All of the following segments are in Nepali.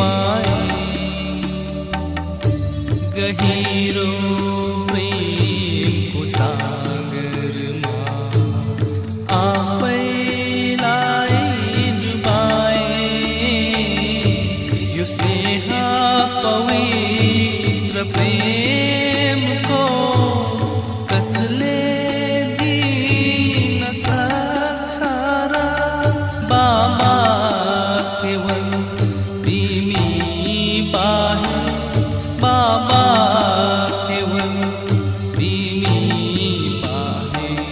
पाए गहिरो प्रेमको सागरमा आफैलाई डुबाए यो स्नेह पवित्र प्रेमको कसले दिन सक्छ र बाबा केवल तिमी बाहेक बाबा केवल तिमी बाहेक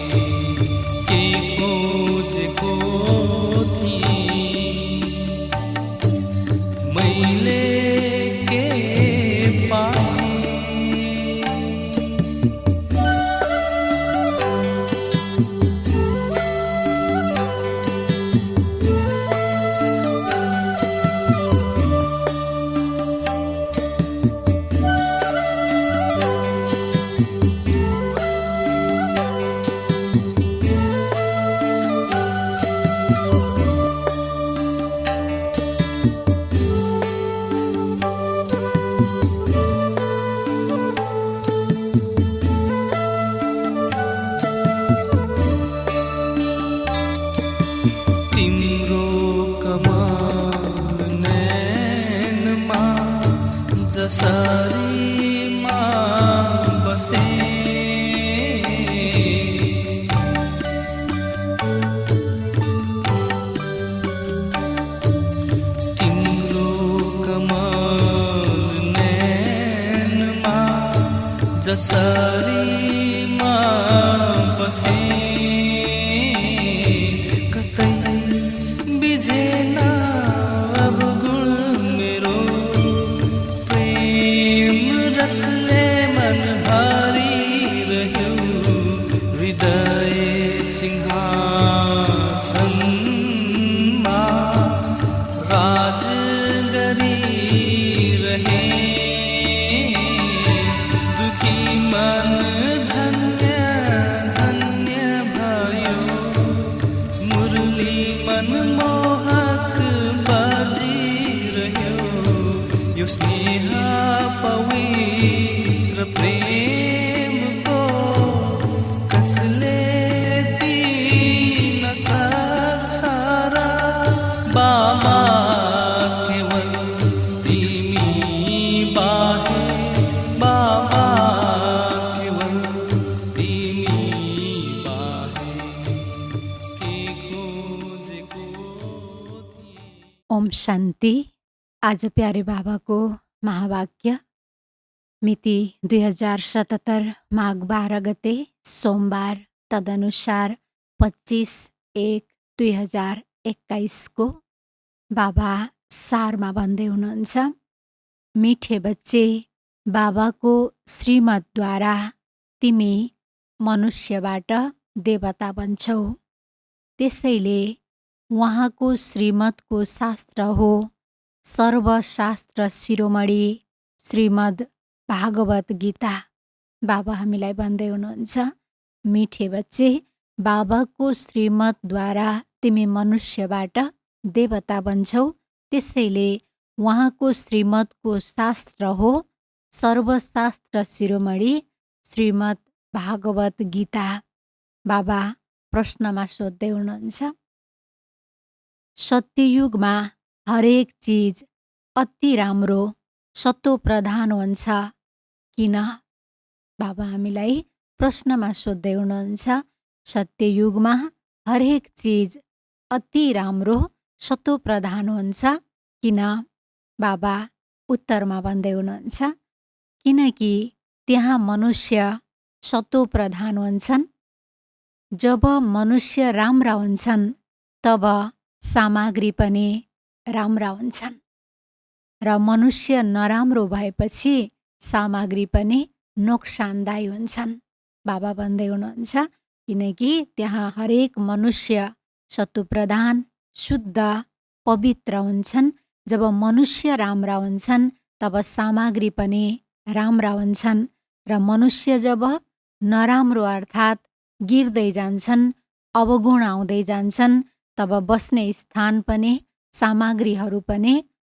के खोजेको थिएँ मैले के पाएँ तिम्रो कमल नैनमा जसरी म बसे तिम्रो कमल नैनमा जसरी म बसे रसले मन भरिरह्यो हृदय सिंहासनमा राज गरिरहे दुखी मन धन्य धन्य भयो मुरली मनमोहक बजिरह्यो यो स्नेह पवित्र प्रेमको कसले दिन सक्छ र बाबा केवल तिमी बाहेक बाबा केवल तिमी बाहेक के खोजेको थिएँ। ओम शान्ति। आज प्यारे बाबाको महावाक्य मिति 2077 माघ 12 गते सोमबार तदनुसार 25/1/2021 को बाबा सारमा भन्दै हुनुहुन्छ, मिठे बच्चे, बाबाको श्रीमतद्वारा तिमी मनुष्यबाट देवता बन्छौ। त्यसैले उहाँको श्रीमतको शास्त्र हो सर्वशास्त्र शिरोमणि श्रीमद् भागवत गीता। बाबा हामीलाई भन्दै हुनुहुन्छ, मिठे बच्चे, बाबाको श्रीमतद्वारा तिमी मनुष्यबाट देवता बन्छौ। त्यसैले उहाँको श्रीमतको शास्त्र हो सर्वशास्त्र शिरोमणि श्रीमद् भागवत गीता। बाबा प्रश्नमा सोध्दै हुनुहुन्छ, सत्ययुगमा हरेक चिज अति राम्रो सतो प्रधान हुन्छ किन? बाबा हामीलाई प्रश्नमा सोध्दै हुनुहुन्छ, सत्ययुगमा हरेक चिज अति राम्रो सतो प्रधान हुन्छ किन? बाबा उत्तरमा भन्दै हुनुहुन्छ, किनकि त्यहाँ मनुष्य सतो प्रधान हुन्छन्। जब मनुष्य राम्रा हुन्छन् तब सामग्री पनि राम्रा हुन्छन् र मनुष्य नराम्रो भएपछि सामग्री पनि नोक्सानदायी हुन्छन्। बाबा भन्दै हुनुहुन्छ, किनकि त्यहाँ हरेक मनुष्य सत्वप्रधान शुद्ध पवित्र हुन्छन्। जब मनुष्य राम्रा हुन्छन् तब सामग्री पनि राम्रा हुन्छन् र मनुष्य जब नराम्रो अर्थात् गिर्दै जान्छन्, अवगुण आउँदै जान्छन्, तब बस्ने स्थान पनि सामग्रीहरू पनि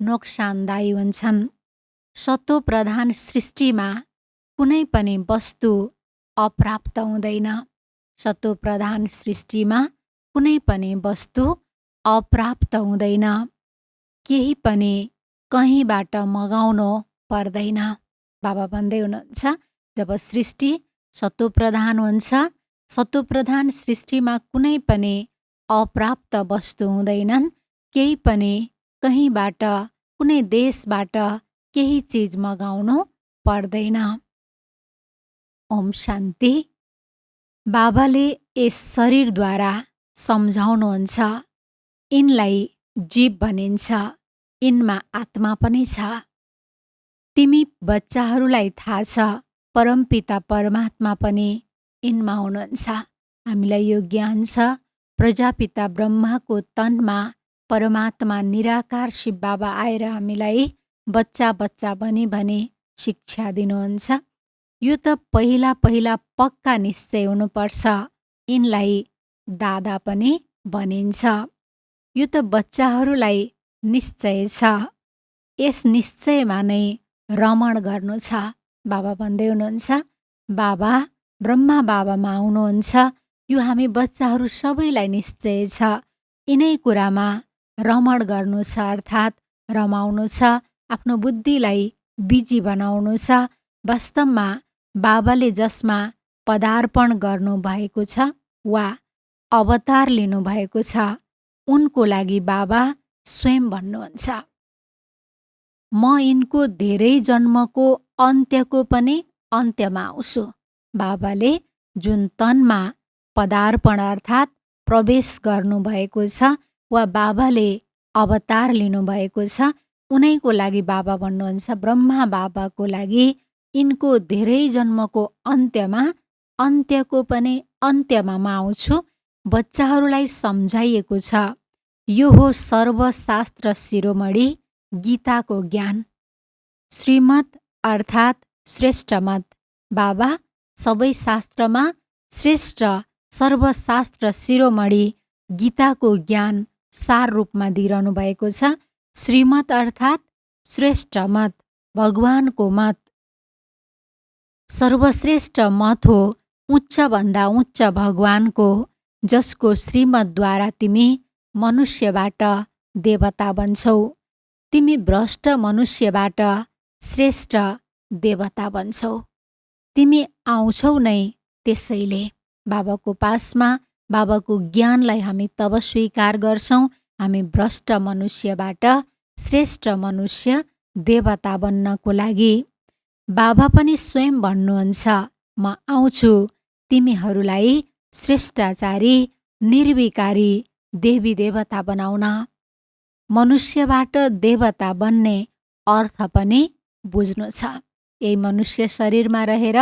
नोक्सानदायी हुन्छन्। सत्वप्रधान सृष्टिमा कुनै पनि वस्तु अप्राप्त हुँदैन। सत्वप्रधान सृष्टिमा कुनै पनि वस्तु अप्राप्त हुँदैन। केही पनि कहीँबाट मगाउनु पर्दैन। बाबा भन्दै हुनुहुन्छ, जब सृष्टि सत्वप्रधान हुन्छ, सत्वप्रधान सृष्टिमा कुनै पनि अप्राप्त वस्तु हुँदैनन्। केही पनि कहीँबाट, कुनै देशबाट केही चिज मगाउनु पर्दैन। ओम शान्ति। बाबाले यस शरीरद्वारा सम्झाउनुहुन्छ, यिनलाई जीव भनिन्छ, यिनमा आत्मा पनि छ। तिमी बच्चाहरूलाई थाहा छ, परमपिता परमात्मा पनि यिनमा हुनुहुन्छ। हामीलाई यो ज्ञान छ, प्रजापिता ब्रह्माको तनमा परमात्मा निराकार शिव बाबा आएर हामीलाई बच्चा बच्चा भनी शिक्षा दिनुहुन्छ। यो त पहिला पहिला पक्का निश्चय हुनुपर्छ। यिनलाई दादा पनि भनिन्छ। यो त बच्चाहरूलाई निश्चय छ। यस निश्चयमा नै रमण गर्नु छ। बाबा भन्दै हुनुहुन्छ, बाबा ब्रह्मा बाबामा आउनुहुन्छ। यो हामी बच्चाहरू सबैलाई निश्चय छ। यिनै कुरामा रमण गर्नु छ, अर्थात् रमाउनु छ, आफ्नो बुद्धिलाई बिजी बनाउनु छ। वास्तवमा बाबाले जसमा पदार्पण गर्नुभएको छ वा अवतार लिनुभएको छ, उनको लागि बाबा स्वयं भन्नुहुन्छ, म यिनको धेरै जन्मको अन्त्यको पनि अन्त्यमा आउँछु। बाबाले जुन तनमा पदार्पण अर्थात् प्रवेश गर्नुभएको छ वा बाबाले अवतार लिनुभएको छ, उनैको लागि बाबा भन्नुहुन्छ, ब्रह्मा बाबाको लागि यिनको धेरै जन्मको अन्त्यमा, अन्त्यको पनि अन्त्यमा म आउँछु। बच्चाहरूलाई सम्झाइएको छ, यो हो सर्वशास्त्र शिरोमणि गीताको ज्ञान। श्रीमत अर्थात् श्रेष्ठ मत। बाबा सबै शास्त्रमा श्रेष्ठ सर्वशास्त्र शिरोमणि गीताको ज्ञान सार रूपमा दिइरहनु भएको छ। श्रीमत अर्थात् श्रेष्ठ मत, भगवानको मत। सर्वश्रेष्ठ मत हो उच्चभन्दा उच्च भगवानको, जसको श्रीमतद्वारा तिमी मनुष्यबाट देवता बन्छौ। तिमी भ्रष्ट मनुष्यबाट श्रेष्ठ देवता बन्छौ। तिमी आउँछौ नै त्यसैले। बाबाको पासमा बाबाको ज्ञानलाई हामी तब स्वीकार गर्छौँ, हामी भ्रष्ट मनुष्यबाट श्रेष्ठ मनुष्य देवता बन्नको लागि। बाबा पनि स्वयं भन्नुहुन्छ, म आउँछु तिमीहरूलाई श्रेष्ठाचारी, निर्विकारी देवी देवता बनाउन। मनुष्यबाट देवता बन्ने अर्थ पनि बुझ्नु छ। यही मनुष्य शरीरमा रहेर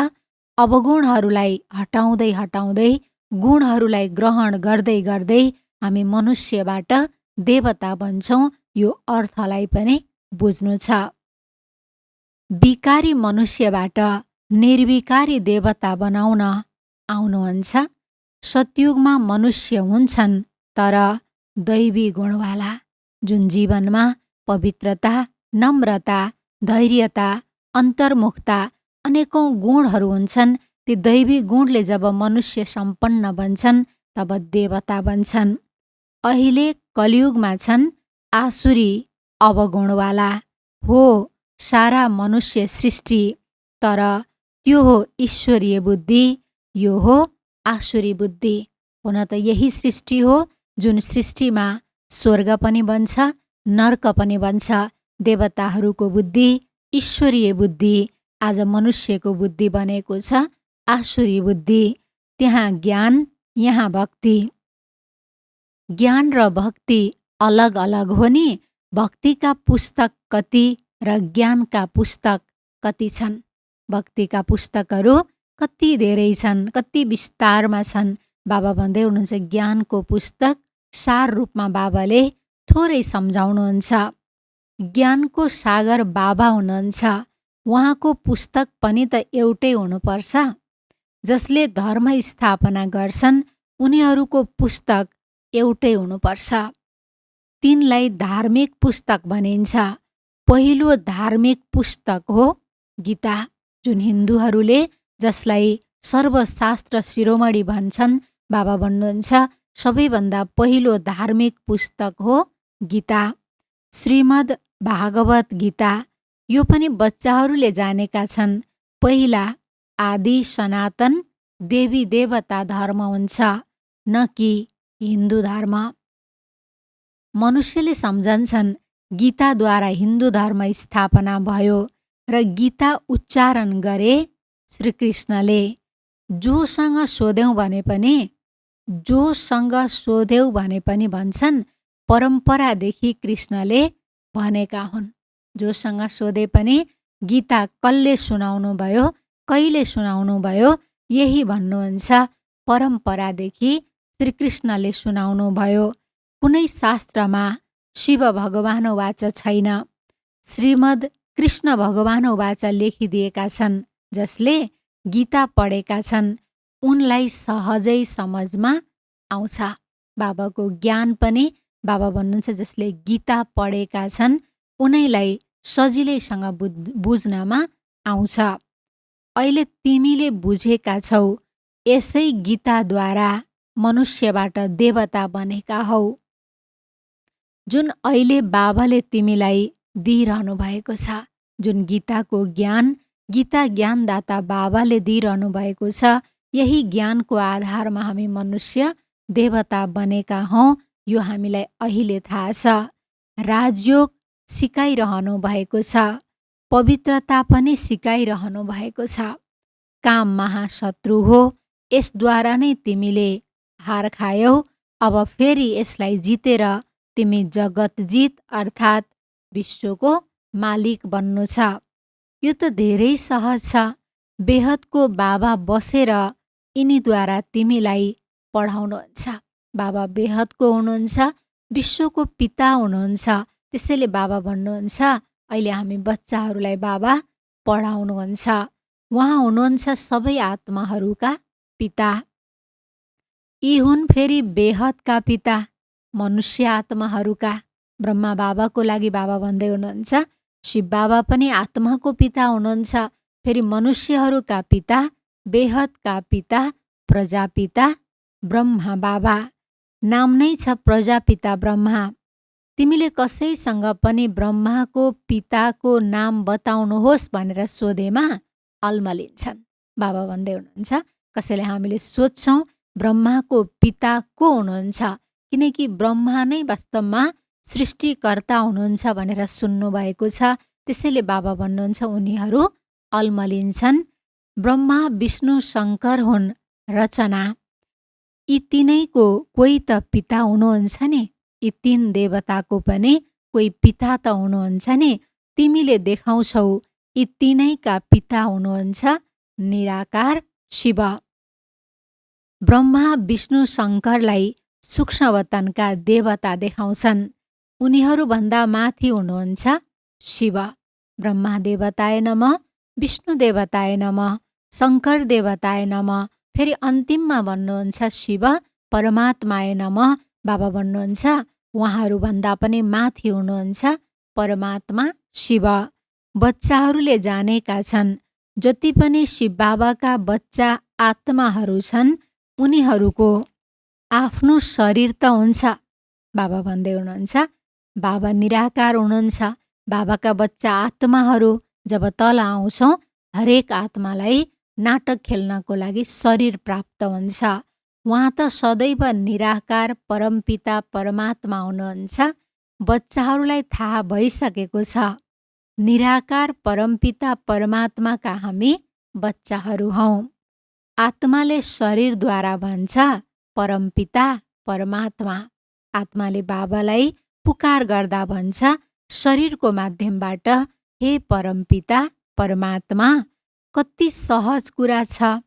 अवगुणहरूलाई हटाउँदै हटाउँदै गुणहरूलाई ग्रहण गर्दै गर्दै हामी मनुष्यबाट देवता बन्छौँ। यो अर्थलाई पनि बुझ्नु छ। विकारी मनुष्यबाट निर्विकारी देवता बनाउन आउनुहुन्छ। सतयुगमा मनुष्य हुन्छन् तर दैवी गुणवाला, जुन जीवनमा पवित्रता, नम्रता, धैर्यता, अन्तर्मुखता अनेकौं गुणहरू हुन्छन्। ती दैवी गुणले जब मनुष्य सम्पन्न बन्छन् तब देवता बन्छन्। अहिले कलियुगमा छन् आसुरी अवगुणवाला हो सारा मनुष्य सृष्टि, तर त्यो हो ईश्वरीय बुद्धि, यो हो आसुरी बुद्धि। हुन त यही सृष्टि हो जुन सृष्टिमा स्वर्ग पनि बन्छ, नर्क पनि बन्छ। देवताहरूको बुद्धि, ईश्वरीय बुद्धि आज मनुष्यको बुद्धि बनेको छ आसुरी बुद्धि। त्यहाँ ज्ञान, यहाँ भक्ति। ज्ञान र भक्ति अलग अलग हो नि। भक्तिका पुस्तक कति र ज्ञानका पुस्तक कति छन्? भक्तिका पुस्तकहरू कति धेरै छन्, कति विस्तारमा छन्। बाबा भन्दै हुनुहुन्छ, ज्ञानको पुस्तक सार रूपमा बाबाले थोरै सम्झाउनुहुन्छ। ज्ञानको सागर बाबा हुनुहुन्छ। उहाँको पुस्तक पनि त एउटै हुनुपर्छ। जसले धर्म स्थापना गर्छन् उनीहरूको पुस्तक एउटै हुनुपर्छ। तिनलाई धार्मिक पुस्तक भनिन्छ। पहिलो धार्मिक पुस्तक हो गीता, जुन हिन्दूहरूले जसलाई सर्वशास्त्र शिरोमणि भन्छन्, बाबा भन्नुहुन्छ सबैभन्दा पहिलो धार्मिक पुस्तक हो गीता। श्रीमद् भागवत गीता, यो पनि बच्चाहरूले जानेका छन्। पहिला आदि सनातन देवी देवता धर्म हुन्छ, न कि हिन्दू धर्म। मनुष्यले सम्झन्छन् गीताद्वारा हिन्दू धर्म स्थापना भयो र गीता उच्चारण गरे श्रीकृष्णले। जोसँग सोध्यौँ भने पनि भन्छन् परम्परादेखि कृष्णले भनेका हुन्। जोसँग सोधे पनि गीता कसले सुनाउनु भयो, कहिले सुनाउनु भयो, यही भन्नुहुन्छ परम्परादेखि श्रीकृष्णले सुनाउनु भयो। कुनै शास्त्रमा शिव भगवानोवाच छैन, श्रीमद् कृष्ण भगवानोवाच लेखिदिएका छन्। जसले गीता पढेका छन् उनलाई सहजै समझमा आउँछ। बाबाको ज्ञान पनि बाबा भन्नुहुन्छ जसले गीता पढेका छन् उनैलाई सजिलैसँग बुझ्नमा आउँछ। अहिले तिमीले बुझेका छौ, यसै गीताद्वारा मनुष्यबाट देवता बनेका हौ। जुन अहिले बाबाले तिमीलाई दिइरहनु भएको छ, जुन गीताको ज्ञान गीता ज्ञानदाता बाबाले दिइरहनु भएको छ, यही ज्ञानको आधारमा हामी मनुष्य देवता बनेका हौँ। यो हामीलाई अहिले थाहा छ। राजयोग सिकाइरहनु भएको छ, पवित्रता पनि सिकाइरहनु भएको छ। काम महाशत्रु हो, यसद्वारा नै तिमीले हार खायौ। अब फेरि यसलाई जितेर तिमी जगतजित अर्थात् विश्वको मालिक बन्नु छ। यो त धेरै सहज छ। बेहदको बाबा बसेर यिनीद्वारा तिमीलाई पढाउनुहुन्छ। बाबा बेहदको हुनुहुन्छ, विश्वको पिता हुनुहुन्छ। त्यसैले बाबा भन्नुहुन्छ अहिले हामी बच्चाहरूलाई बाबा पढाउनुहुन्छ। उहाँ हुनुहुन्छ सबै आत्माहरूका पिता। यी हुन् फेरि बेहदका पिता, मनुष्य आत्माहरूका। ब्रह्मा बाबाको लागि बाबा भन्दै हुनुहुन्छ शिव बाबा पनि आत्माको पिता हुनुहुन्छ। फेरि मनुष्यहरूका पिता, बेहदका पिता, प्रजापिता ब्रह्मा बाबा। नाम नै छ प्रजापिता ब्रह्मा। तिमीले कसैसँग पनि ब्रह्माको पिताको नाम बताउनुहोस् भनेर सोधेमा अल्मलिन्छन्। बाबा भन्दै हुनुहुन्छ कसैले हामीले सोध्छौँ ब्रह्माको पिता को हुनुहुन्छ, किनकि ब्रह्मा नै वास्तवमा सृष्टिकर्ता हुनुहुन्छ भनेर सुन्नुभएको छ। त्यसैले बाबा भन्नुहुन्छ उनीहरू अल्मलिन्छन्। ब्रह्मा विष्णु शङ्कर हुन् रचना। यी तिनैको कोही त पिता हुनुहुन्छ नि। यी तीन देवताको पनि कोही पिता त हुनुहुन्छ नि। तिमीले देखाउँछौ यी तिनैका पिता हुनुहुन्छ निराकार शिव। ब्रह्मा विष्णु शङ्करलाई सूक्ष्मवतनका देवता देखाउँछन्। उनीहरूभन्दा माथि हुनुहुन्छ शिव। ब्रह्मा देवताय नमः, विष्णु देवताय नमः, शङ्कर देवताय नमः। फेरि अन्तिममा भन्नुहुन्छ शिव परमात्माय नमः। बाबा भन्नुहुन्छ उहाँहरूभन्दा पनि माथि हुनुहुन्छ परमात्मा शिव। बच्चाहरूले जानेका छन् जति पनि शिव बाबाका बच्चा आत्माहरू छन् उनीहरूको आफ्नो शरीर त हुन्छ। बाबा भन्दै हुनुहुन्छ बाबा निराकार हुनुहुन्छ। बाबाका बच्चा आत्माहरू जब तल आउँछौँ हरेक आत्मालाई नाटक खेल्नको लागि शरीर प्राप्त हुन्छ। उहाँ त सदैव निराकार परमपिता परमात्मा हुनुहुन्छ। बच्चाहरूलाई थाहा भइसकेको छ निराकार परमपिता परमात्माका हामी बच्चाहरू हौँ। आत्माले शरीरद्वारा भन्छ परमपिता परमात्मा। आत्माले बाबालाई पुकार गर्दा भन्छ शरीरको माध्यमबाट हे परमपिता परमात्मा। कति सहज कुरा छ।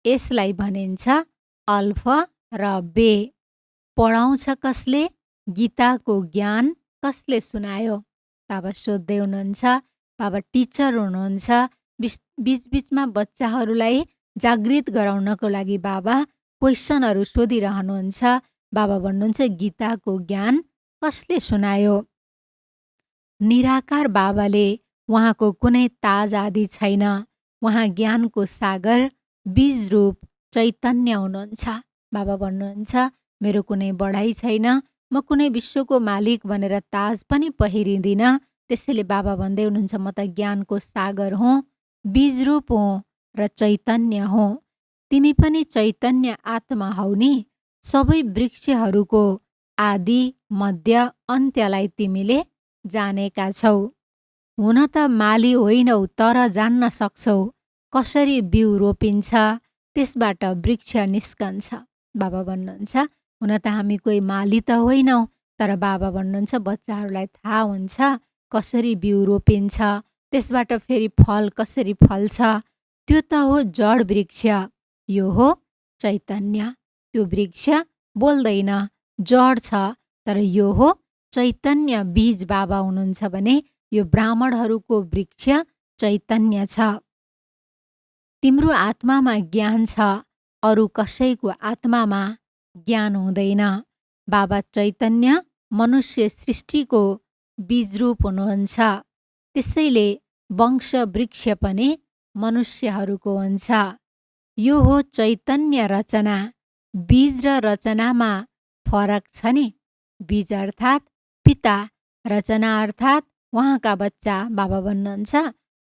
यसलाई भनिन्छ अल्फ र बे। पढाउँछ कसले? गीताको ज्ञान कसले सुनायो? बाबा सोध्दै हुनुहुन्छ। बाबा टिचर हुनुहुन्छ। बिचबिचमा बच्चाहरूलाई जागृत गराउनको लागि बाबा क्वेसनहरू सोधिरहनुहुन्छ। बाबा भन्नुहुन्छ गीताको ज्ञान कसले सुनायो? निराकार बाबाले उहाँको कुनै ताज आदि छैन। उहाँ ज्ञानको सागर, बीज रूप चैतन्य हुनुहुन्छ। बाबा भन्नुहुन्छ, मेरो कुनै बढाइ छैन, म कुनै विश्वको मालिक भनेर ताज पनि पहिरिँदिन। त्यसैले बाबा भन्दै हुनुहुन्छ, म त ज्ञानको सागर हुँ, बीज रूप हुँ र चैतन्य हुँ। तिमी पनि चैतन्य आत्मा हौ नि। सबै वृक्षहरूको आदि, मध्य, अन्त्यलाई तिमीले जानेका छौ। हुन त माली होइनौ, तर जान्न सक्छौ कसरी बिउ रोपिन्छ, त्यसबाट वृक्ष निस्कन्छ। बाबा भन्नुहुन्छ, हुन त हामी कोही माली त होइनौ, तर बाबा भन्नुहुन्छ बच्चाहरूलाई थाहा हुन्छ कसरी बिउ रोपिन्छ, त्यसबाट फेरि फल कसरी फल्छ। त्यो त हो जड वृक्ष, यो हो चैतन्य। त्यो वृक्ष बोल्दैन, जड छ, तर यो हो चैतन्य बीज। बाबा हुनुहुन्छ भने यो ब्राह्मणहरूको वृक्ष चैतन्य छ। तिम्रो आत्मामा ज्ञान छ, अरू कसैको आत्मामा ज्ञान हुँदैन। बाबा चैतन्य मनुष्य सृष्टिको बीजरूप हुनुहुन्छ। त्यसैले वंश वृक्ष पनि मनुष्यहरूको हुन्छ। यो हो चैतन्य रचना। बीज र रचनामा फरक छ नि। बीज अर्थात् पिता, रचना अर्थात् उहाँका बच्चा। बाबा भन्नुहुन्छ,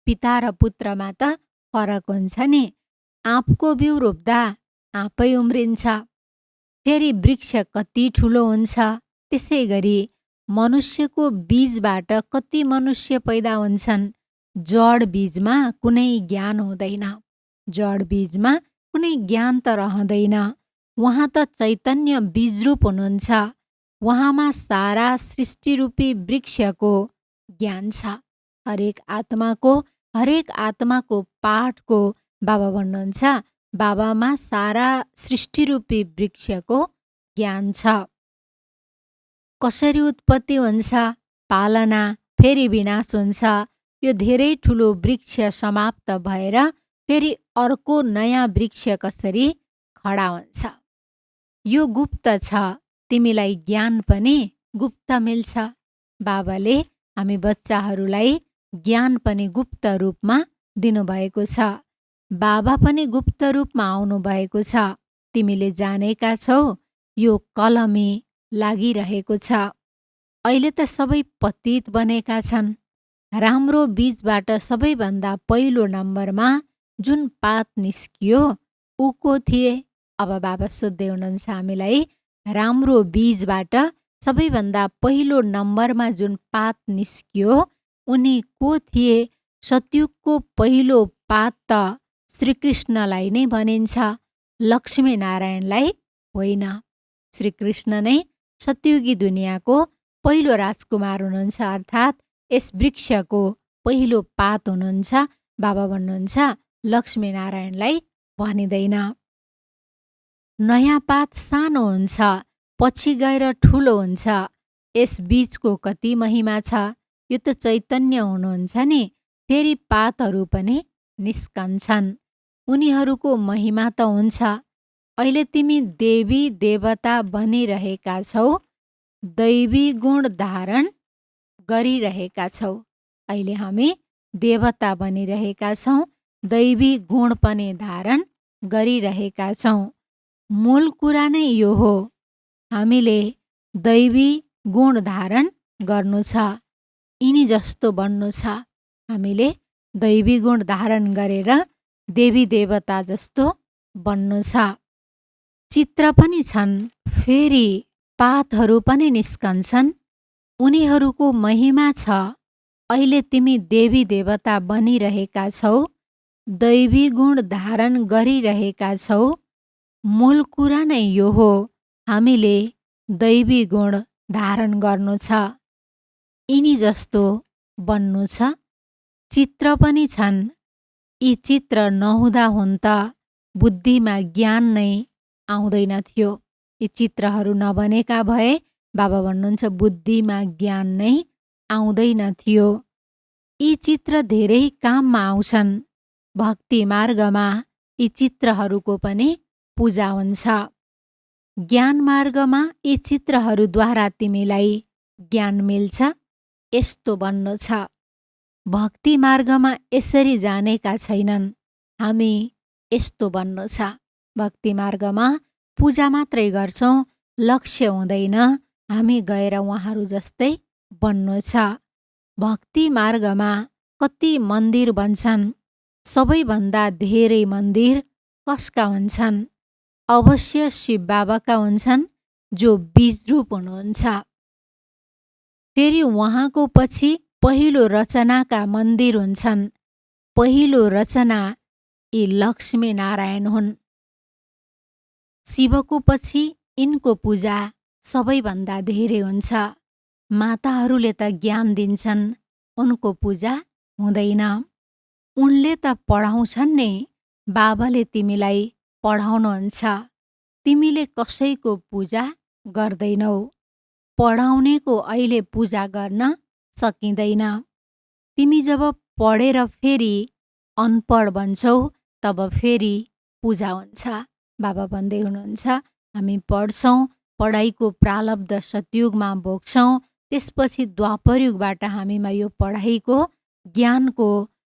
पिता र पुत्रमा त फरक हुन्छ नि। आँपको बिउ रोप्दा आँपै उम्रिन्छ, फेरि वृक्ष कति ठुलो हुन्छ। त्यसै गरी मनुष्यको बीजबाट कति मनुष्य पैदा हुन्छन्। जड बीजमा कुनै ज्ञान हुँदैन, जड बीजमा कुनै ज्ञान त रहँदैन। उहाँ त चैतन्य बीजरूप हुनुहुन्छ। उहाँमा सारा सृष्टिरूपी वृक्षको ज्ञान छ। हरेक आत्माको पाठको बाबा भन्नुहुन्छ, बाबामा सारा सृष्टिरूपी वृक्षको ज्ञान छ। कसरी उत्पत्ति हुन्छ, पालना, फेरि विनाश हुन्छ। यो धेरै ठुलो वृक्ष समाप्त भएर फेरि अर्को नयाँ वृक्ष कसरी खडा हुन्छ। यो गुप्त छ, तिमीलाई ज्ञान पनि गुप्त मिल्छ। बाबाले हामी बच्चाहरूलाई ज्ञान पनि गुप्त रूपमा दिनुभएको छ। बाबा पनि गुप्त रूपमा आउनुभएको छ। तिमीले जानेका छौ, यो कलमी लागिरहेको छ। अहिले त सबै पतित बनेका छन्। राम्रो बीजबाट सबैभन्दा पहिलो नम्बरमा जुन पात निस्कियो, ऊ को थिए? अब बाबा सोध्दै हुनुहुन्छ हामीलाई, राम्रो बीजबाट सबैभन्दा पहिलो नम्बरमा जुन पात निस्कियो, उनी को थिए? सतयुगको पहिलो पात त श्रीकृष्णलाई नै भनिन्छ, लक्ष्मी नारायणलाई होइन। श्रीकृष्ण नै सतयुगी दुनियाँको पहिलो राजकुमार हुनुहुन्छ, अर्थात् यस वृक्षको पहिलो पात हुनुहुन्छ। बाबा भन्नुहुन्छ, लक्ष्मी नारायणलाई भनिँदैन। नयाँ पात सानो हुन्छ, पछि गएर ठुलो हुन्छ। यस बीजको कति महिमा छ। यो त चैतन्य हुनुहुन्छ नि। फेरि पातहरू पनि निस्कन्छन्, उनीहरूको महिमा त हुन्छ। अहिले तिमी देवी देवता बनिरहेका छौ, दैवी गुण धारण गरिरहेका छौ। अहिले हामी देवता बनिरहेका छौँ, दैवी गुण पनि धारण गरिरहेका छौँ। मूल कुरा नै यो हो, हामीले दैवी गुण धारण गर्नु छ, यिनी जस्तो बन्नु छ। हामीले दैवी गुण धारण गरेर देवी देवता जस्तो बन्नु छ। चित्र पनि छन्, फेरि पातहरू पनि निस्कन्छन्, उनीहरूको महिमा छ। अहिले तिमी देवी देवता बनिरहेका छौ, दैवी गुण धारण गरिरहेका छौ। मूल कुरा नै यो हो, हामीले दैवी गुण धारण गर्नु छ, यिनी जस्तो बन्नु छ। चित्र पनि छन्, यी चित्र नहुँदा हुन त बुद्धिमा ज्ञान नै आउँदैन थियो। यी चित्रहरू नबनेका भए बाबा भन्नुहुन्छ बुद्धिमा ज्ञान नै आउँदैन थियो। यी चित्र धेरै काममा आउँछन्। भक्ति मार्गमा यी चित्रहरूको पनि पूजा हुन्छ। ज्ञान मार्गमा यी चित्रहरूद्वारा तिमीलाई ज्ञान मिल्छ। यस्तो बन्नु छ। भक्ति मार्गमा यसरी जानेका छैनन्, हामी यस्तो बन्नु छ। भक्ति मार्गमा पूजा मात्रै गर्छौँ, लक्ष्य हुँदैन, हामी गएर उहाँहरू जस्तै बन्नु छ। भक्ति मार्गमा कति मन्दिर बन्छन्, सबैभन्दा धेरै मन्दिर कसका हुन्छन्? अवश्य शिव बाबाका हुन्छन्, जो बीजरूप हुनुहुन्छ। फेरि उहाँको पछि पहिलो रचनाका मन्दिर हुन्छन्। पहिलो रचना यी लक्ष्मी नारायण हुन्। शिवको पछि यिनको पूजा सबैभन्दा धेरै हुन्छ। माताहरूले त ज्ञान दिन्छन्, उनको पूजा हुँदैन। उनले त पढाउँछन् नि, बाबाले तिमीलाई पढाउनुहुन्छ, तिमीले कसैको पूजा गर्दैनौ। पढाउनेको अहिले पूजा गर्न सकिँदैन। तिमी जब पढेर फेरि अनपढ बन्छौ, तब फेरि पूजा हुन्छ। बाबा भन्दै हुनुहुन्छ, हामी पढ्छौँ, पढाइको प्रालब्ध सतयुगमा भोग्छौँ, त्यसपछि द्वापरयुगबाट हामीमा यो पढाइको ज्ञानको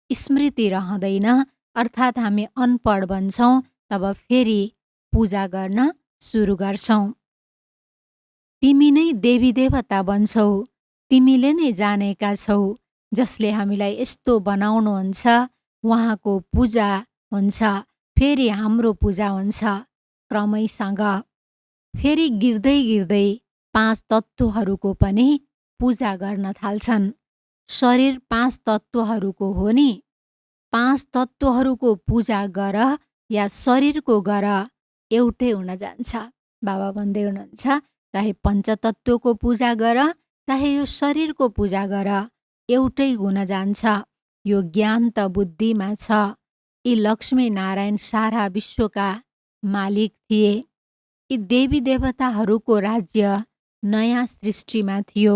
स्मृति रहँदैन, अर्थात् हामी अनपढ बन्छौँ, तब फेरि पूजा गर्न सुरु गर्छौँ। तिमी नै देवी देवता बन्छौ, तिमीले नै जानेका छौ, जसले हामीलाई यस्तो बनाउनुहुन्छ, उहाँको पूजा हुन्छ, फेरि हाम्रो पूजा हुन्छ क्रमैसँग। फेरि गिर्दै गिर्दै 5 तत्त्वहरूको पनि पूजा गर्न थाल्छन्। शरीर 5 तत्त्वहरूको हो नि, 5 तत्त्वहरूको पूजा गर या शरीरको गर, एउटै हुन जान्छ। बाबा भन्दै हुनुहुन्छ, चाहे पञ्चतत्त्वको पूजा गर, चाहे यो शरीरको पूजा गर, एउटै हुन जान्छ। यो ज्ञान त बुद्धिमा छ। यी लक्ष्मी नारायण सारा विश्वका मालिक थिए। यी देवी देवताहरूको राज्य नयाँ सृष्टिमा थियो,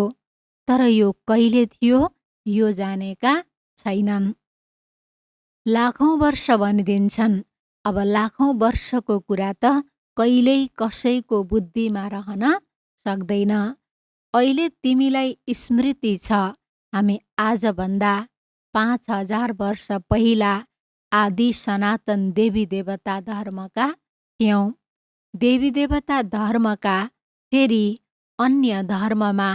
तर यो कहिले थियो यो जानेका छैनन्। लाखौं वर्ष भनिदिन्छन्। अब लाखौं वर्षको कुरा त कहिल्यै कसैको बुद्धिमा रहन सक्दैन। अहिले तिमीलाई स्मृति छ, हामी आजभन्दा 5000 वर्ष पहिला आदि सनातन देवी देवता धर्मका थियौँ। देवी देवता धर्मका फेरि अन्य धर्ममा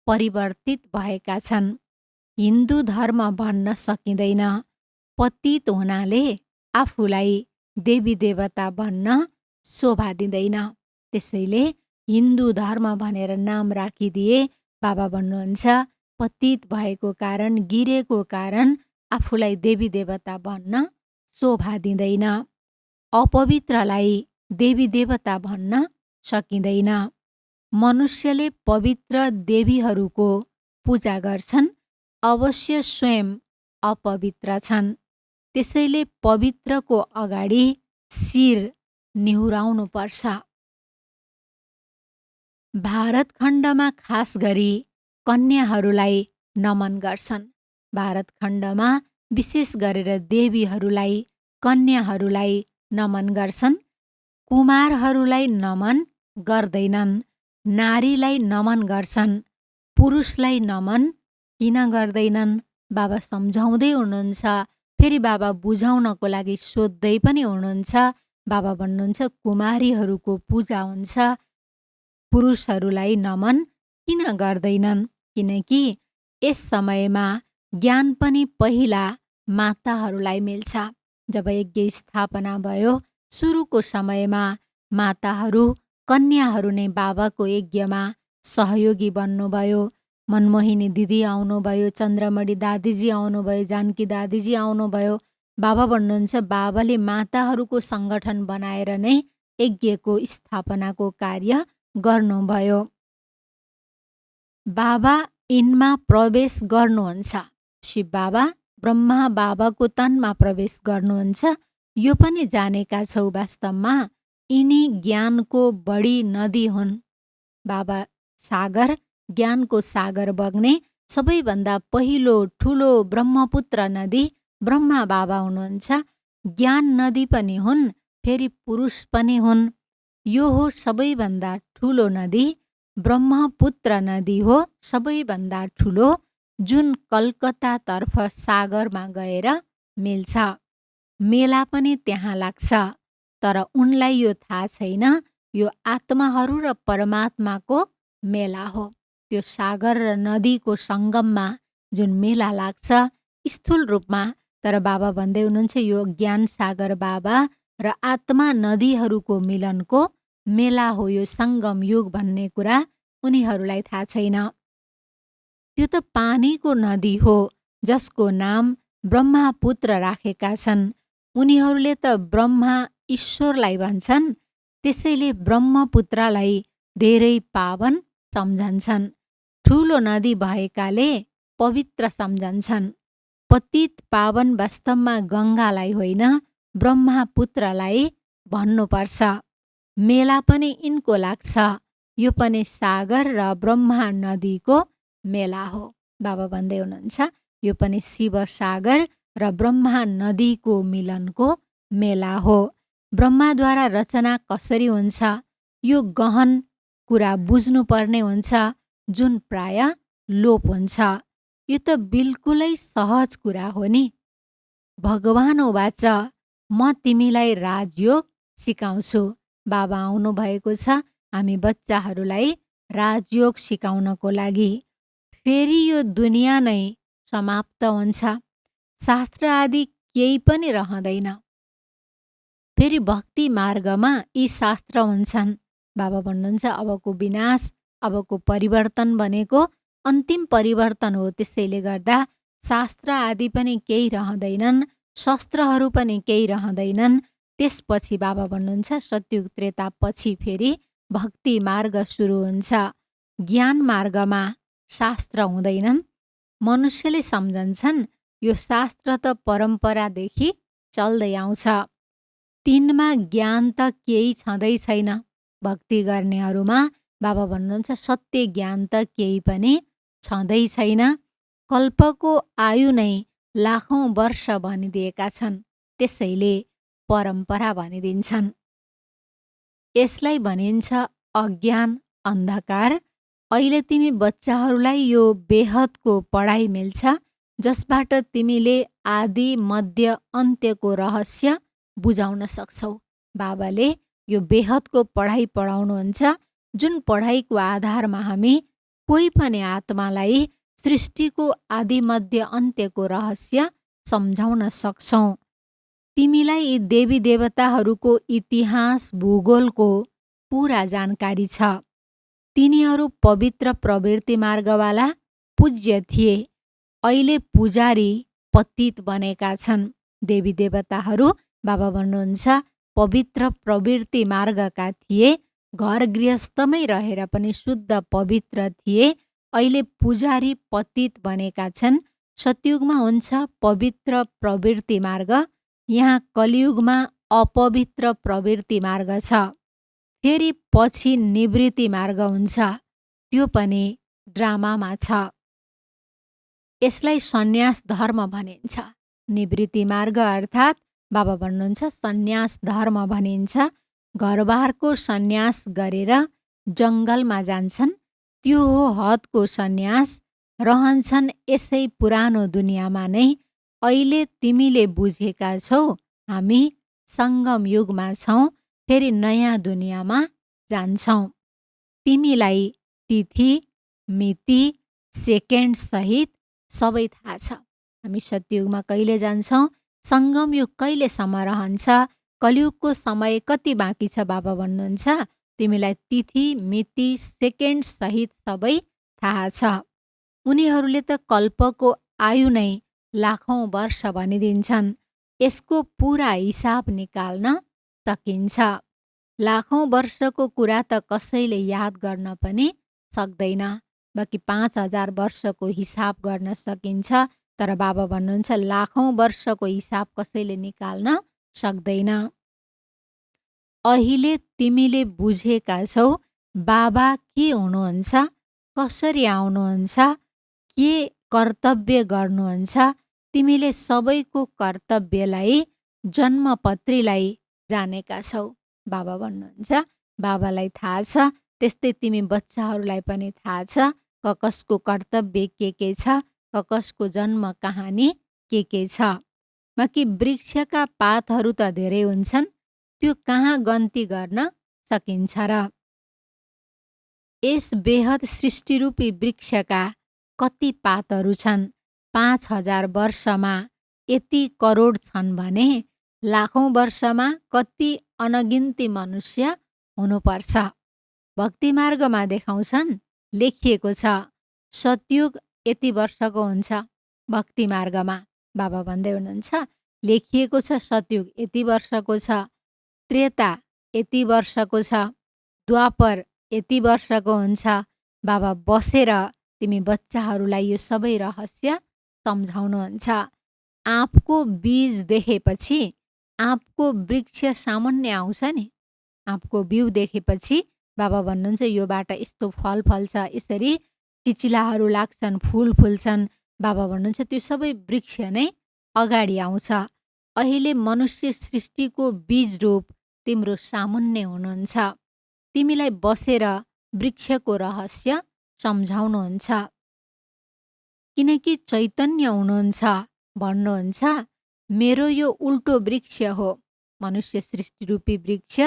परिवर्तित भएका छन्। हिन्दू धर्म भन्न सकिँदैन। पतित हुनाले आफूलाई देवी देवता भन्न शोभा दिँदैन। त्यसैले हिन्दू धर्म भनेर नाम राखिदिए। बाबा भन्नुहुन्छ, पतित भएको कारण, गिरेको कारण आफूलाई देवी देवता भन्न शोभा दिँदैन। अपवित्रलाई देवी देवता भन्न सकिँदैन। मनुष्यले पवित्र देवीहरूको पूजा गर्छन्, अवश्य स्वयं अपवित्र छन्। त्यसैले पवित्रको अगाडि शिर निहुराउनु पर्छ। भारत खण्डमा खास गरी कन्याहरूलाई नमन गर्छन्। भारत खण्डमा विशेष गरेर देवीहरूलाई, कन्याहरूलाई नमन गर्छन्। कुमारहरूलाई नमन गर्दैनन्। नारीलाई नमन गर्छन्, पुरुषलाई नमन किन गर्दैनन्? बाबा सम्झाउँदै हुनुहुन्छ। फेरि बाबा बुझाउनको लागि सोध्दै पनि हुनुहुन्छ। बाबा भन्नुहुन्छ, कुमारीहरूको पूजा हुन्छ, पुरुषहरूलाई नमन किन गर्दैनन्? किनकि यस समयमा ज्ञान पनि पहिला माताहरूलाई मिल्छ। जब यज्ञ स्थापना भयो, सुरुको समयमा माताहरू, कन्याहरू नै बाबाको यज्ञमा सहयोगी बन्नुभयो। मनमोहिनी दिदी आउनुभयो, चन्द्रमणि दादीजी आउनुभयो, जानकी दादीजी आउनुभयो। बाबा भन्नुहुन्छ, बाबाले माताहरूको सङ्गठन बनाएर नै यज्ञको स्थापनाको कार्य गर्नुभयो। बाबा यिनमा प्रवेश गर्नुहुन्छ। शिव बाबा ब्रह्मा बाबाको तनमा प्रवेश गर्नुहुन्छ। यो पनि जानेका छौ, वास्तवमा यिनी ज्ञानको बढी नदी हुन्। बाबा सागर, ज्ञानको सागर बग्ने सबैभन्दा पहिलो ठुलो ब्रह्मपुत्र नदी ब्रह्मा बाबा हुनुहुन्छ। ज्ञान नदी पनि हुन्, फेरि पुरुष पनि हुन्। यो हो सबैभन्दा ठुलो नदी, ब्रह्मपुत्र नदी हो सबैभन्दा ठुलो जुन कलकत्तातर्फ सागरमा गएर मिल्छ। मेला पनि त्यहाँ लाग्छ, तर उनलाई यो थाहा छैन यो आत्माहरू र परमात्माको मेला हो। त्यो सागर र नदीको सङ्गममा जुन मेला लाग्छ स्थूल रूपमा, तर बाबा भन्दै हुनुहुन्छ यो ज्ञान सागर बाबा र आत्मा नदीहरूको मिलनको मेला हो, यो सङ्गम युग भन्ने कुरा उनीहरूलाई थाहा छैन। त्यो त पानीको नदी हो जसको नाम ब्रह्मपुत्र राखेका छन्। उनीहरूले त ब्रह्मा ईश्वरलाई भन्छन्, त्यसैले ब्रह्मपुत्रलाई धेरै पावन सम्झन्छन्। ठुलो नदी भएकाले पवित्र सम्झन्छन्। पतित पावन वास्तवमा गङ्गालाई होइन ब्रह्मपुत्रलाई भन्नुपर्छ। मेला पनि यिनको लाग्छ, यो पनि सागर र ब्रह्मा नदीको मेला हो। बाबा भन्दै हुनुहुन्छ यो पनि शिव सागर र ब्रह्मा नदीको मिलनको मेला हो। ब्रह्माद्वारा रचना कसरी हुन्छ यो गहन कुरा बुझ्नुपर्ने हुन्छ, जुन प्राय लोप हुन्छ। यो त बिल्कुलै सहज कुरा हो नि। भगवान वाच म तिमीलाई राजयोग सिकाउँछु। बाबा आउनु भएको छ हामी बच्चाहरूलाई राजयोग सिकाउनको लागि। फेरि यो दुनियाँ नै समाप्त हुन्छ, शास्त्र आदि केही पनि रहँदैन। फेरि भक्ति मार्गमा यी शास्त्र हुन्छन्। बाबा भन्नुहुन्छ अबको विनाश, अबको परिवर्तन भनेको अन्तिम परिवर्तन हो। त्यसैले गर्दा शास्त्र आदि पनि केही रहँदैनन्, शस्त्रहरू पनि केही रहँदैनन्। त्यसपछि बाबा भन्नुहुन्छ सत्युग त्रेता पछि फेरि भक्ति मार्ग सुरु हुन्छ। ज्ञान मार्गमा शास्त्र हुँदैनन्। मनुष्यले सम्झन्छन् यो शास्त्र त परम्परादेखि चल्दै आउँछ, तिनमा ज्ञान त केही छँदै छैन। भक्ति गर्नेहरूमा बाबा भन्नुहुन्छ सत्य ज्ञान त केही पनि छँदै छैन। कल्पको आयु नै लाखौं वर्ष भनिदिएका छन्, त्यसैले परम्परा भनिदिन्छन्। यसलाई भनिन्छ अज्ञान, अन्धकार। अहिले तिमी बच्चाहरूलाई यो बेहदको पढाइ मिल्छ, जसबाट तिमीले आदि मध्य अन्त्यको रहस्य बुझाउन सक्छौ। बाबाले यो बेहदको पढाइ पढाउनुहुन्छ, जुन पढाइको आधारमा हामी कोही पनि आत्मालाई सृष्टिको आदि मध्य अन्त्यको रहस्य सम्झाउन सक्छौ। तिमीलाई यी देवी देवताहरूको इतिहास भूगोलको पुरा जानकारी छ। तिनीहरू पवित्र प्रवृत्ति मार्गवाला पूज्य थिए, अहिले पुजारी पतित बनेका छन्। देवी देवताहरू बाबा भन्नुहुन्छ पवित्र प्रवृत्ति मार्गका थिए, घर गृहस्थमै रहेर पनि शुद्ध पवित्र थिए। अहिले पुजारी पतित बनेका छन्। सतयुगमा हुन्छ पवित्र प्रवृत्ति मार्ग, यहाँ कलियुगमा अपवित्र प्रवृत्ति मार्ग छ। फेरि पछि निवृत्ति मार्ग हुन्छ, त्यो पनि ड्रामामा छ। यसलाई सन्यास धर्म भनिन्छ। निवृत्ति मार्ग अर्थात् बाबा भन्नुहुन्छ सन्यास धर्म भनिन्छ। घरबारको सन्यास गरेर जङ्गलमा जान्छन्, त्यो हो हदको सन्यास। रहन्छन् यसै पुरानो दुनियाँमा नै। अहिले तिमीले बुझेका छौ हामी सङ्गम युगमा छौँ, फेरि नयाँ दुनियाँमा जान्छौँ। तिमीलाई तिथि, मिति, सेकेन्ड सहित सबै थाहा छ। हामी सत्ययुगमा कहिले जान्छौँ, सङ्गम युग कहिलेसम्म रहन्छ, कलियुगको समय कति बाँकी छ बाबा भन्नुहुन्छ तिमीलाई तिथि, मिति, सेकेन्ड सहित सबै थाहा छ। उनीहरूले त कल्पको आयु नै लाखौं वर्ष भनिदिन्छन्। यसको पुरा हिसाब निकाल्न सकिन्छ। लाखौं वर्षको कुरा त कसैले याद गर्न पनि सक्दैन। बाँकी 5000 वर्षको हिसाब गर्न सकिन्छ, तर बाबा भन्नुहुन्छ लाखौं वर्षको हिसाब कसैले निकाल्न सक्दैन। अहिले तिमीले बुझेका छौ बाबा के हुनुहुन्छ, कसरी आउनुहुन्छ, के कर्तव्य गर्नुहुन्छ। तिमीले सबैको कर्तव्यलाई, जन्मपत्रीलाई जानेका छौ। बाबा भन्नुहुन्छ बाबालाई थाहा छ, त्यस्तै तिमी बच्चाहरूलाई पनि थाहा छ कसको कर्तव्य के छ, ककसको जन्म कहानी के छ। बाँकी वृक्षका पातहरू त धेरै हुन्छन्, त्यो कहाँ गन्ती गर्न सकिन्छ र। यस बेहद सृष्टिरूपी वृक्षका कति पातहरू छन्। 5000 वर्षमा यति करोड छन् भने लाखौं वर्षमा कति अनगिन्ती मनुष्य हुनुपर्छ। भक्तिमार्गमा देखाउँछन्, लेखिएको छ सतयुग यति वर्षको हुन्छ। भक्तिमार्गमा बाबा भन्दै हुनुहुन्छ लेखिएको छ सतयुग यति वर्षको छ, त्रेता यति वर्षको छ, द्वापर यति वर्षको हुन्छ। बाबा बसेर तिमी बच्चाहरूलाई यो सबै रहस्य सम्झाउनुहुन्छ। आँपको बीज देखेपछि आँपको वृक्ष सामुन्ने आउँछ नि। आँपको बिउ देखेपछि बाबा भन्नुहुन्छ योबाट यस्तो फल फल्छ, यसरी चिचिलाहरू लाग्छन्, फुल फुल्छन्। बाबा भन्नुहुन्छ त्यो सबै वृक्ष नै अगाडि आउँछ। अहिले मनुष्य सृष्टिको बीज रूप तिम्रो सामुन्ने हुनुहुन्छ। तिमीलाई बसेर वृक्षको रहस्य सम्झाउनुहुन्छ। किनकि चैतन्य हुनुहुन्छ, भन्नुहुन्छ मेरो यो उल्टो वृक्ष हो। मनुष्य सृष्टिरूपी वृक्ष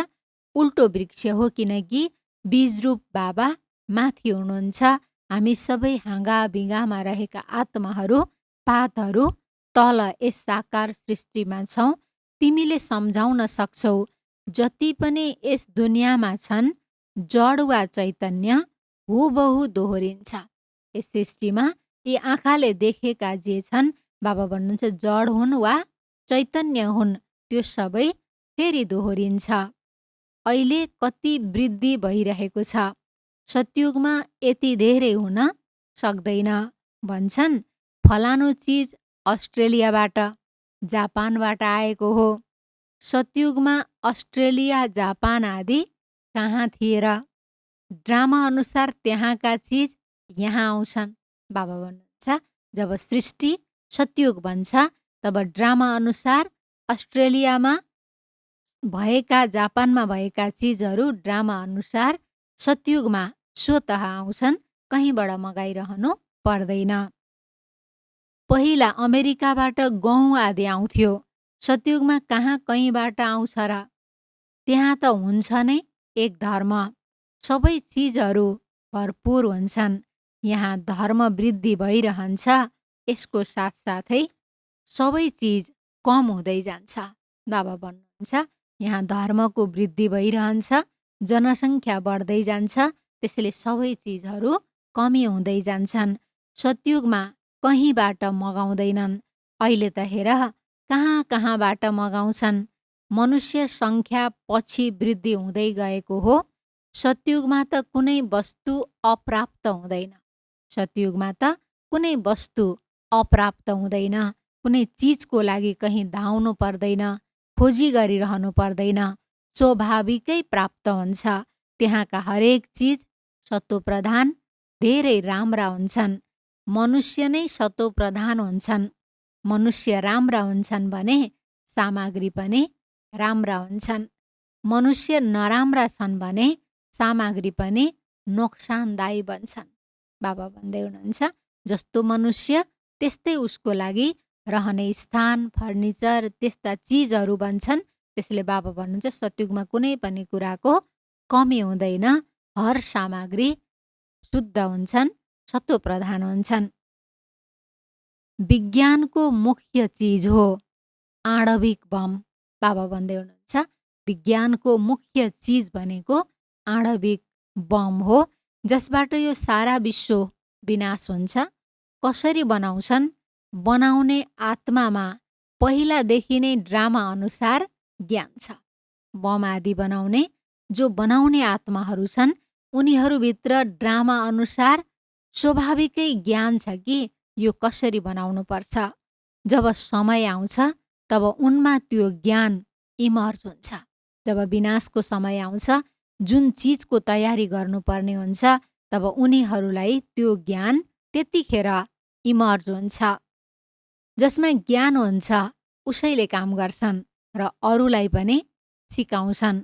उल्टो वृक्ष हो, किनकि बीजरूप बाबा माथि हुनुहुन्छ। हामी सबै हाँगा बिगामा रहेका आत्माहरू, पातहरू तल यस साकार सृष्टिमा छौँ। तिमीले सम्झाउन सक्छौ जति पनि यस दुनियाँमा छन् जड वा चैतन्य हुबहु दोहोरिन्छ। यस सृष्टिमा यी आँखाले देखेका जे छन् बाबा भन्नुहुन्छ जड हुन् वा चैतन्य हुन्, त्यो सबै फेरि दोहोरिन्छ। अहिले कति वृद्धि भइरहेको छ। सतयुगमा यति धेरै हुन सक्दैन। भन्छन् फलानु चिज अस्ट्रेलियाबाट, जापानबाट आएको हो। सतयुगमा अस्ट्रेलिया, जापान आदि कहाँ थिए र? ड्रामा अनुसार त्यहाँका चिज यहाँ आउँछन्। बाबा भन्नुहुन्छ जब सृष्टि सतयुग भन्छ तब ड्रामा अनुसार अस्ट्रेलियामा भएका, जापानमा भएका चिजहरू ड्रामा अनुसार सतयुगमा स्वतः आउँछन्, कहीँबाट मगाइरहनु पर्दैन। पहिला अमेरिकाबाट गहुँ आदि आउँथ्यो, सतयुगमा कहाँ कहीँबाट आउँछ र? त्यहाँ त हुन्छ नै एक धर्म, सबै चिजहरू भरपुर हुन्छन्। यहाँ धर्म वृद्धि भइरहन्छ, यसको साथसाथै सबै चिज कम हुँदै जान्छ। बाबा भन्नुहुन्छ यहाँ धर्मको वृद्धि भइरहन्छ, जनसङ्ख्या बढ्दै जान्छ, त्यसैले सबै चिजहरू कमी हुँदै जान्छन्। सतयुगमा कहीँबाट मगाउँदैनन्। अहिले त हेर कहाँ कहाँबाट मगाउँछन्। मनुष्य सङ्ख्या पछि वृद्धि हुँदै गएको हो। सतयुगमा त कुनै वस्तु अप्राप्त हुँदैन। सतयुगमा त कुनै वस्तु अप्राप्त हुँदैन। कुनै चिजको लागि कहीँ धाउनु पर्दैन, खोजी गरिरहनु पर्दैन, स्वाभाविकै प्राप्त हुन्छ। त्यहाँका हरेक चिज सतोप्रधान, धेरै राम्रा हुन्छन्। मनुष्य नै सतोप्रधान हुन्छन्। मनुष्य राम्रा हुन्छन् भने सामग्री पनि राम्रा हुन्छन्। मनुष्य नराम्रा छन् भने सामग्री पनि नोक्सानदायी बन्छन्। बाबा भन्दै हुनुहुन्छ जस्तो मनुष्य त्यस्तै उसको लागि रहने स्थान, फर्निचर, त्यस्ता चिजहरू बन्छन्। त्यसले बाबा भन्नुहुन्छ सतयुगमा कुनै पनि कुराको कमी हुँदैन। हर सामग्री शुद्ध हुन्छन्, सतोप्रधान हुन्छन्। विज्ञानको मुख्य चिज हो आणविक बम। बाबा भन्दै हुनुहुन्छ विज्ञानको मुख्य चिज भनेको आणविक बम हो, जसबाट यो सारा विश्व विनाश हुन्छ। कसरी बनाउँछन्? बनाउने आत्मामा पहिलादेखि नै ड्रामा अनुसार ज्ञान छ। बम आदि बनाउने जो बनाउने आत्माहरू छन् उनीहरूभित्र ड्रामा अनुसार स्वाभाविकै ज्ञान छ कि यो कसरी बनाउनुपर्छ। जब समय आउँछ तब उनमा त्यो ज्ञान इमर्ज हुन्छ। जब विनाशको समय आउँछ, जुन चिजको तयारी गर्नुपर्ने हुन्छ, तब उनीहरूलाई त्यो ज्ञान त्यतिखेर इमर्ज हुन्छ। जसमा ज्ञान हुन्छ उसैले काम गर्छन् र अरूलाई पनि सिकाउँछन्।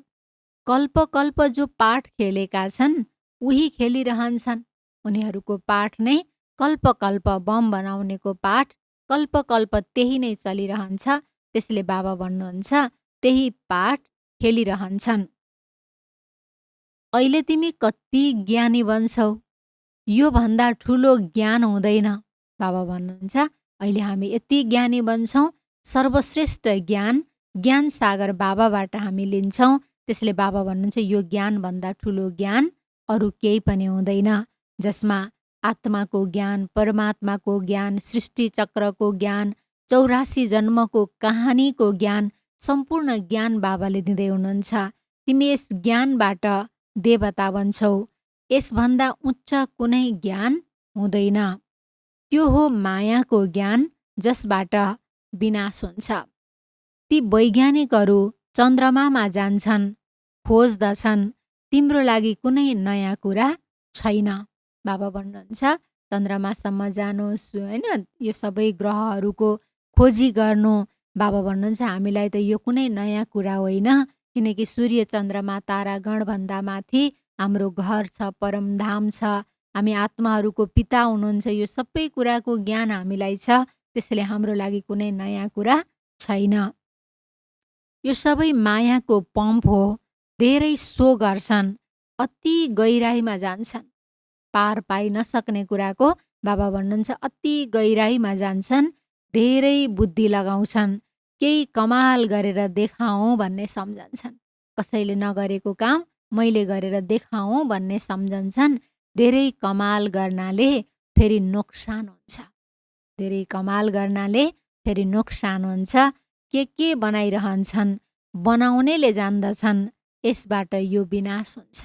कल्प कल्प जो पाठ खेलेका छन् उही खेलिरहन्छन्। उनीहरूको पाठ नै कल्प बम बनाउनेको पाठ कल्प त्यही नै चलिरहन्छ। त्यसले बाबा भन्नुहुन्छ त्यही पाठ खेलिरहन्छन्। अहिले तिमी कति ज्ञानी बन्छौ, यो भन्दा ठुलो ज्ञान हुँदैन। बाबा भन्नुहुन्छ अहिले हामी यति ज्ञानी बन्छौँ, सर्वश्रेष्ठ ज्ञान सागर बाबाबाट हामी लिन्छौँ। त्यसले बाबा भन्नुहुन्छ यो ज्ञानभन्दा ठुलो ज्ञान अरू केही पनि हुँदैन, जसमा आत्माको ज्ञान, परमात्माको ज्ञान, सृष्टि चक्रको ज्ञान, 84 जन्मको कहानीको ज्ञान, सम्पूर्ण ज्ञान बाबाले दिँदै हुनुहुन्छ। तिमी यस ज्ञानबाट देवता बन्छौ। यसभन्दा उच्च कुनै ज्ञान हुँदैन। त्यो हो मायाको ज्ञान, जसबाट विनाश हुन्छ। ती वैज्ञानिकहरू चन्द्रमामा जान्छन्, खोज्दछन्, तिम्रो लागि कुनै नयाँ कुरा छैन। बाबा भन्नुहुन्छ चन्द्रमासम्म जानुहोस्, होइन, यो सबै ग्रहहरूको खोजी गर्नु। बाबा भन्नुहुन्छ हामीलाई त यो कुनै नयाँ कुरा होइन, किनकि सूर्य चन्द्रमा तारागणभन्दा माथि हाम्रो घर छ, परमधाम छ, हामी आत्माहरूको पिता हुनुहुन्छ। यो सबै कुराको ज्ञान हामीलाई छ, त्यसैले हाम्रो लागि कुनै नयाँ कुरा छैन। यो सबै मायाको पम्प हो। धेरै सो गर्छन्, अति गहिराइमा जान्छन्। पार पाइ नसक्ने कुराको बाबा भन्नुहुन्छ अति गहिराइमा जान्छन्, धेरै बुद्धि लगाउँछन्, केही कमाल गरेर देखाउँ भन्ने सम्झन्छन्। कसैले नगरेको काम मैले गरेर देखाउँ भन्ने सम्झन्छन्। धेरै कमाल गर्नाले फेरि नोक्सान हुन्छ। धेरै कमाल गर्नाले फेरि नोक्सान हुन्छ। के बनाइरहन्छन्, बनाउनेले जान्दछन् यसबाट यो विनाश हुन्छ।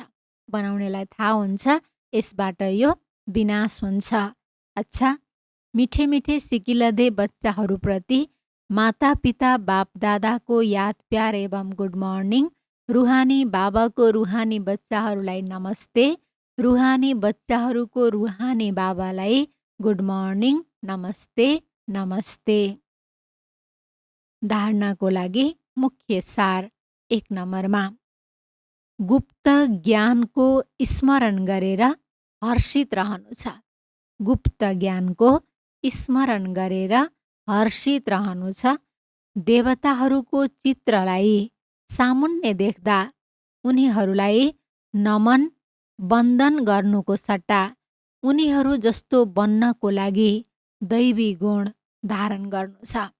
बनाउनेलाई थाहा हुन्छ यसबाट यो विनाश हुन्छ। अच्छा, मिठे मिठे सिकिलधे बच्चाहरूप्रति माता पिता बाप दादाको याद प्यार एवं गुड मर्निङ। रुहानी बाबाको रुहानी बच्चाहरूलाई नमस्ते। रुहानी बच्चाहरूको रुहानी बाबालाई गुड मर्निङ, नमस्ते नमस्ते। धारणाको लागि मुख्य सार 1 नम्बरमा गुप्त ज्ञानको स्मरण गरेर हर्षित रहनु छ। गुप्त ज्ञानको स्मरण गरेर हर्षित रहनु छ। देवताहरूको चित्रलाई सामुन्ने देख्दा उनीहरूलाई नमन वन्दन गर्नुको सट्टा उनीहरू जस्तो बन्नको लागि दैवी गुण धारण गर्नु छ।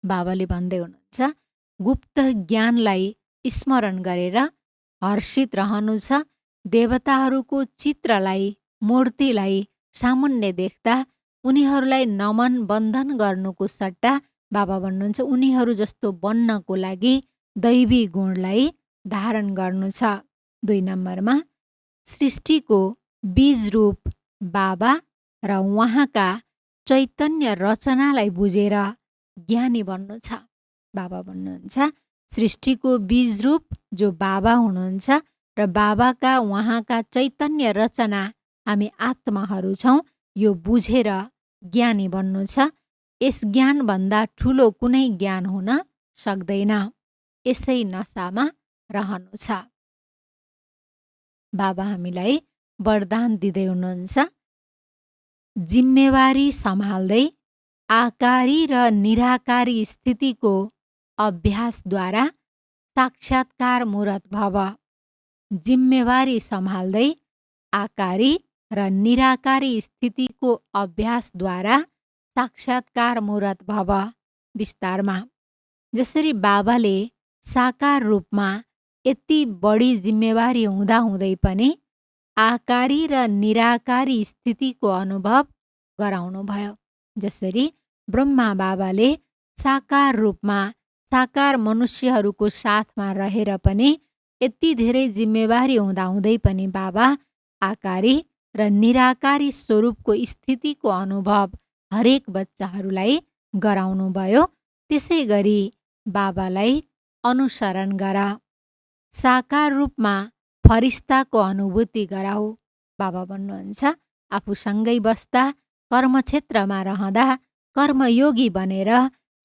बाबाले भन्दै हुनुहुन्छ गुप्त ज्ञानलाई स्मरण गरेर हर्षित रहनु छ। देवताहरूको चित्रलाई, मूर्तिलाई सामुन्ने देख्दा उनीहरूलाई नमन वन्दन गर्नुको सट्टा बाबा भन्नुहुन्छ उनीहरू जस्तो बन्नको लागि दैवी गुणलाई धारण गर्नु छ। 2 नम्बरमा सृष्टिको बीज रूप बाबा र उहाँका चैतन्य रचनालाई बुझेर ज्ञानी बन्नु छ। बाबा भन्नुहुन्छ सृष्टिको बीज रूप जो बाबा हुनुहुन्छ र बाबाका उहाँका चैतन्य रचना हामी आत्माहरू छौँ, यो बुझेर ज्ञानी बन्नु छ। यस ज्ञानभन्दा ठुलो कुनै ज्ञान हुन सक्दैन। यसै नसामा रहनु छ। बाबा हामीलाई वरदान दिँदै हुनुहुन्छ जिम्मेवारी सम्हाल्दै आकारी र निराकारी स्थितिको अभ्यासद्वारा साक्षात्कार मूर्त भव। जिम्मेवारी सम्हाल्दै आकारी र निराकारी स्थितिको अभ्यासद्वारा साक्षात्कार मूर्त भव। विस्तारमा जसरी बाबाले साकार रूपमा यति बढी जिम्मेवारी हुँदाहुँदै पनि आकारी र निराकारी स्थितिको अनुभव गराउनुभयो, जसरी ब्रह्मा बाबाले साकार रूपमा साकार मनुष्यहरूको साथमा रहेर पनि यति धेरै जिम्मेवारी हुँदाहुँदै पनि बाबा आकारी र निराकारी स्वरूपको स्थितिको अनुभव हरेक बच्चाहरूलाई गराउनुभयो। त्यसै गरी बाबालाई अनुसरण गर। साकार रूपमा फरिस्ताको अनुभूति गराऊ। बाबा भन्नुहुन्छ आफूसँगै बस्दा, कर्मक्षेत्रमा रहँदा कर्मयोगी बनेर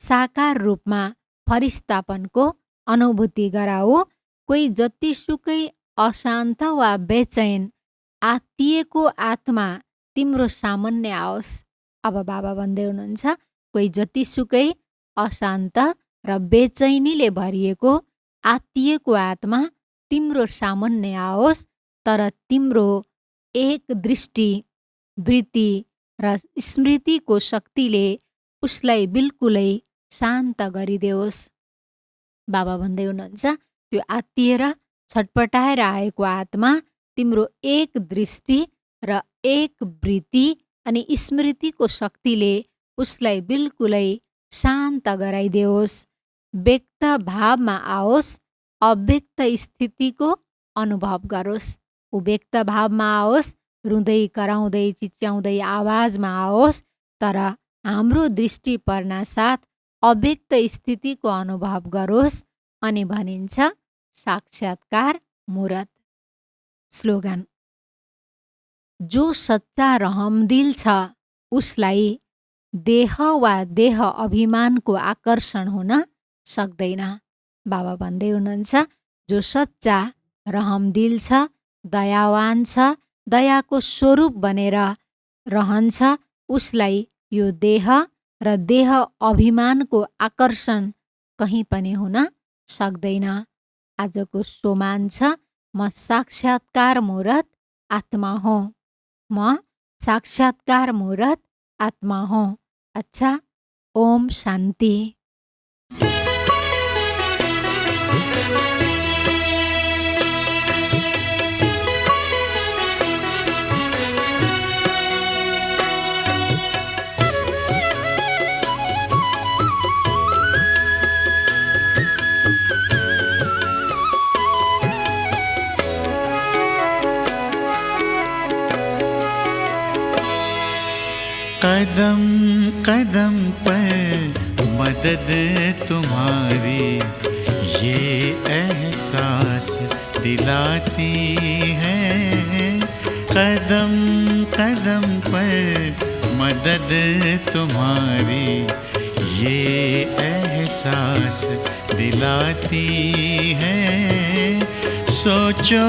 साकार रूपमा फरिस्तापनको अनुभूति गराऊ। कोही जतिसुकै अशान्त वा बेचैन आत्तिएको आत्मा तिम्रो सामुन्ने आओस्। अब बाबा भन्दै हुनुहुन्छ, कोही जतिसुकै अशान्त र बेचैनीले भरिएको आत्तिएको आत्मा तिम्रो सामुन्ने आओस्, तर तिम्रो एक दृष्टि, वृत्ति र स्मृतिको शक्तिले उसलाई बिल्कुलै शान्त गरिदेओस्। बाबा भन्दै हुनुहुन्छ, त्यो आत्तिएर छटपटाएर आएको आत्मा तिम्रो एक दृष्टि र एक वृत्ति अनि स्मृतिको शक्तिले उसलाई बिल्कुलै शान्त गराइदेओस्। व्यक्त भावमा आओस्, अव्यक्त स्थितिको अनुभव गरोस्। ऊ व्यक्त भावमा आओस्, रुँदै कराउँदै चिच्याउँदै आवाजमा आओस्, तर हाम्रो दृष्टि पर्नासाथ अव्यक्त स्थितिको अनुभव गरोस्। अनि भनिन्छ साक्षात्कार मुरत। स्लोगन: जो सच्चा रहमदिल छ उसलाई देह वा देह अभिमानको आकर्षण हुन सक्दैन। बाबा भन्दै हुनुहुन्छ, जो सच्चा रहमदिल छ, दयावान छ, दयाको स्वरूप बनेर रहन्छ, उसलाई यो देह र देह अभिमानको आकर्षण कहीँ पनि हुन सक्दैन। आजको सोमान छ, म साक्षात्कार मुरत आत्मा हूँ। म साक्षात्कार मुरत आत्मा हूँ। अच्छा, ओम शान्ति। कदम कदम पर मदद तुम्हारी ये एहसास दिलाती है। कदम कदम पर मदद तुम्हारी ये एहसास दिलाती है। सोचो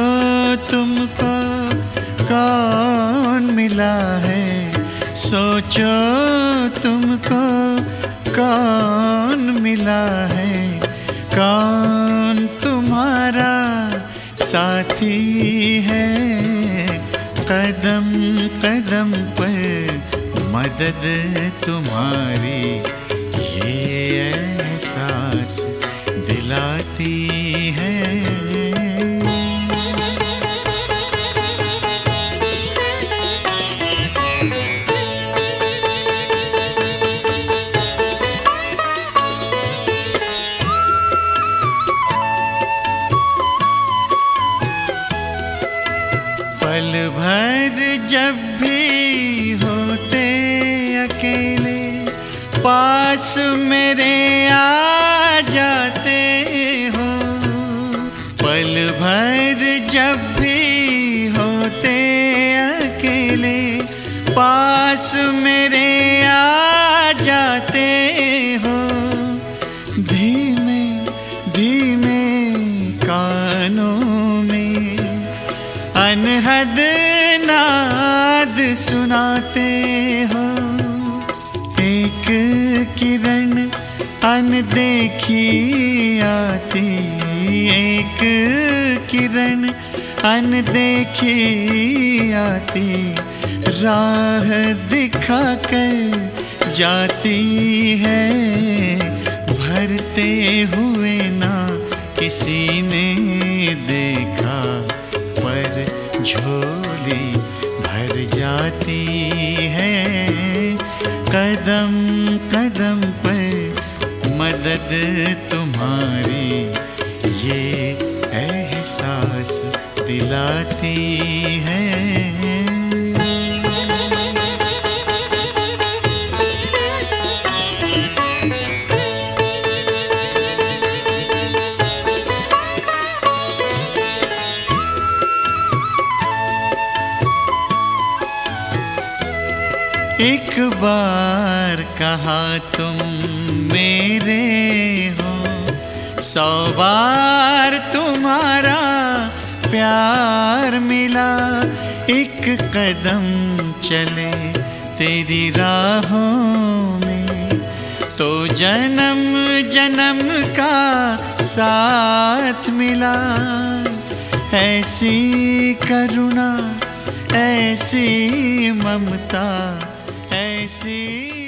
तुमको कौन मिला है, सोचो तुमको कौन मिला है, कौन तुम्हारा साथी है। कदम कदम पर मदद तुम्हारी ये एहसास दिलाती है। पल भर जब भी होते अकेले, पास मेरे आ जाते हो। पल भर जब भी होते अकेले, पास मेरे आ जाते हो। धीमे धीमे कानों में अनहद नाद सुनाते हो। एक किरण अनदेखी आती, एक किरण अनदेखी आती, राह दिखाकर जाती है। भरते हुए ना किसी ने देखा, पर झोली भर जाती है। कदम कदम पर मदद तुम्हारी ये एहसास दिलाती है। एक बार कहा तुम मेरे हो, 100 बार तुम्हारा प्यार मिला। एक कदम चले तेरी राहों में तो जन्म जन्म का साथ मिला। ऐसी करुणा, ऐसी ममता, ऐसी